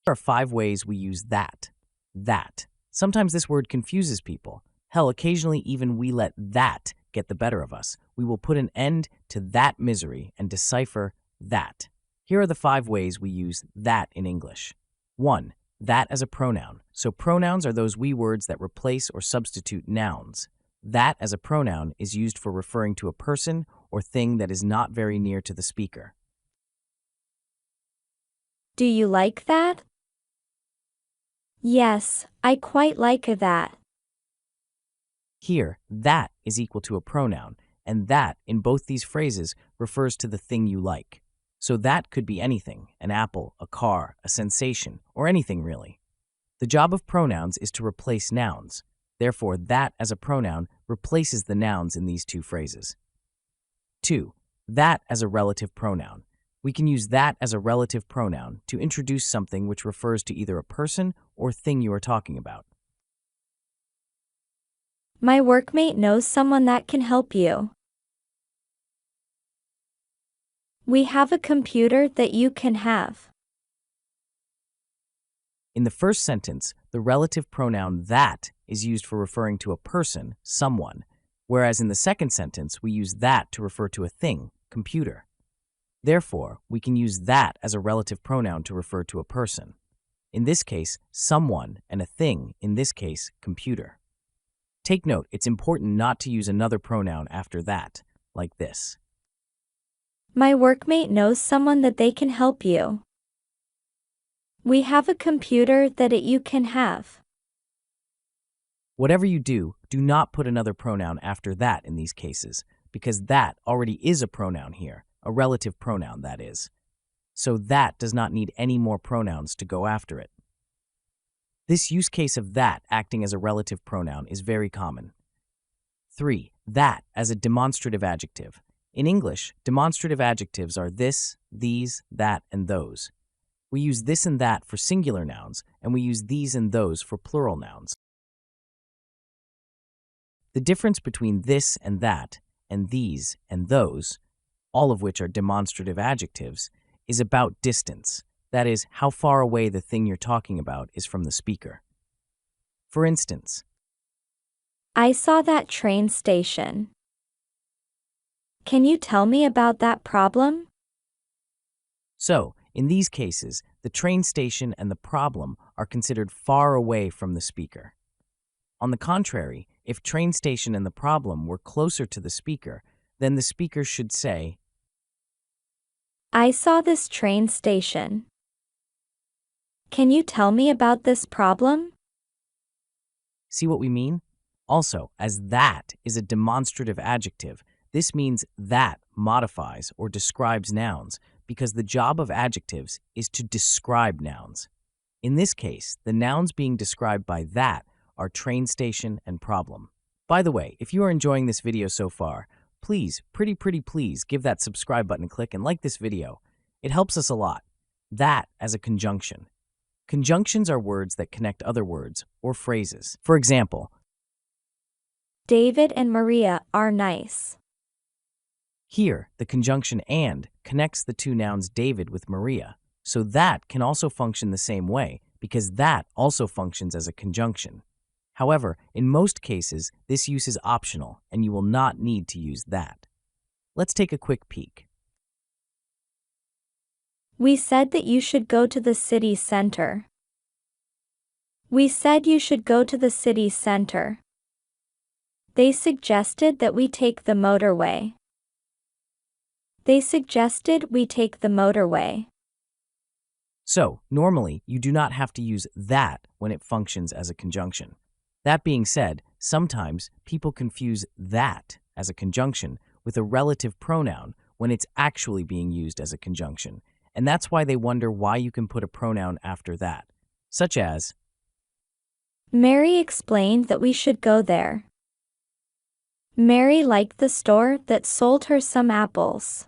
There are 5 ways we use that. That. Sometimes this word confuses people. Hell, occasionally even we let that get the better of us. We will put an end to that misery and decipher that. Here are the 5 ways we use that in English. 1. That as a pronoun. So pronouns are those we words that replace or substitute nouns. That as a pronoun is used for referring to a person or thing that is not very near to the speaker. Do you like that? Yes, I quite like that. Here, that is equal to a pronoun, and that in both these phrases refers to the thing you like. So that could be anything, an apple, a car, a sensation, or anything really. The job of pronouns is to replace nouns. Therefore, that as a pronoun replaces the nouns in these 2 phrases. 2. That as a relative pronoun. We can use that as a relative pronoun to introduce something which refers to either a person or thing you are talking about. My workmate knows someone that can help you. We have a computer that you can have. In the first sentence, the relative pronoun that is used for referring to a person, someone, whereas in the second sentence, we use that to refer to a thing, computer. Therefore, we can use that as a relative pronoun to refer to a person. In this case, someone, and a thing, in this case, computer. Take note, it's important not to use another pronoun after that, like this. My workmate knows someone that they can help you. We have a computer that you can have. Whatever you do, do not put another pronoun after that in these cases, because that already is a pronoun here, a relative pronoun that is. So that does not need any more pronouns to go after it. This use case of that acting as a relative pronoun is very common. 3. That as a demonstrative adjective. In English, demonstrative adjectives are this, these, that, and those. We use this and that for singular nouns, and we use these and those for plural nouns. The difference between this and that, and these and those, all of which are demonstrative adjectives, is about distance. That is, how far away the thing you're talking about is from the speaker. For instance, I saw that train station. Can you tell me about that problem? So, in these cases, the train station and the problem are considered far away from the speaker. On the contrary, if train station and the problem were closer to the speaker, then the speaker should say, I saw this train station. Can you tell me about this problem? See what we mean? Also, as that is a demonstrative adjective, this means that modifies or describes nouns because the job of adjectives is to describe nouns. In this case, the nouns being described by that are train station and problem. By the way, if you are enjoying this video so far, please, pretty please give that subscribe button a click and like this video. It helps us a lot. That as a conjunction. Conjunctions are words that connect other words or phrases. For example, David and Maria are nice. Here, the conjunction and connects the 2 nouns David with Maria, so that can also function the same way because that also functions as a conjunction. However, in most cases, this use is optional and you will not need to use that. Let's take a quick peek. We said that you should go to the city center. We said you should go to the city center. They suggested that we take the motorway. They suggested we take the motorway. So, normally, you do not have to use that when it functions as a conjunction. That being said, sometimes people confuse that as a conjunction with a relative pronoun when it's actually being used as a conjunction, and that's why they wonder why you can put a pronoun after that, such as, Mary explained that we should go there. Mary liked the store that sold her some apples.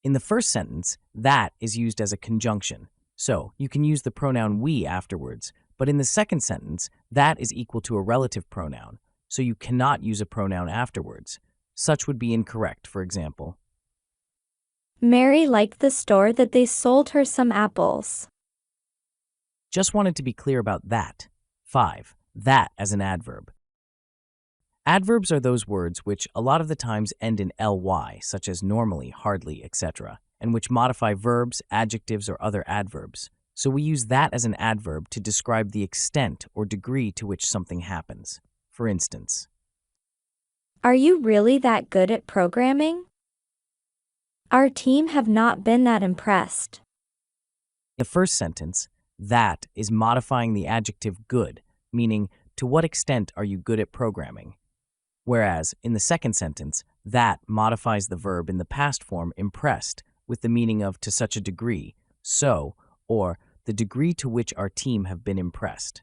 In the first sentence, that is used as a conjunction, so you can use the pronoun we afterwards, but in the second sentence, that is equal to a relative pronoun, so you cannot use a pronoun afterwards. Such would be incorrect, for example. Mary liked the store that they sold her some apples. Just wanted to be clear about that. 5. That as an adverb. Adverbs are those words which a lot of the times end in ly, such as normally, hardly, etc., and which modify verbs, adjectives, or other adverbs. So we use that as an adverb to describe the extent or degree to which something happens. For instance, Are you really that good at programming? Our team have not been that impressed. in the first sentence, that is modifying the adjective good, meaning to what extent are you good at programming? Whereas in the second sentence, that modifies the verb in the past form impressed with the meaning of to such a degree, so, or the degree to which our team have been impressed.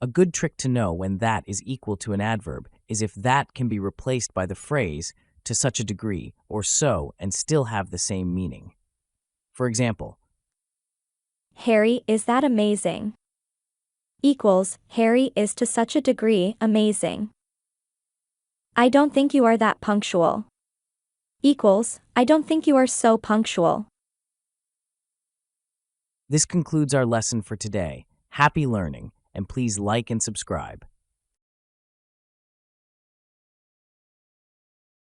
A good trick to know when that is equal to an adverb is if that can be replaced by the phrase to such a degree or so and still have the same meaning. For example, Harry is that amazing. Equals, Harry is to such a degree amazing. I don't think you are that punctual. Equals, I don't think you are so punctual. this concludes our lesson for today. Happy learning, and please like and subscribe.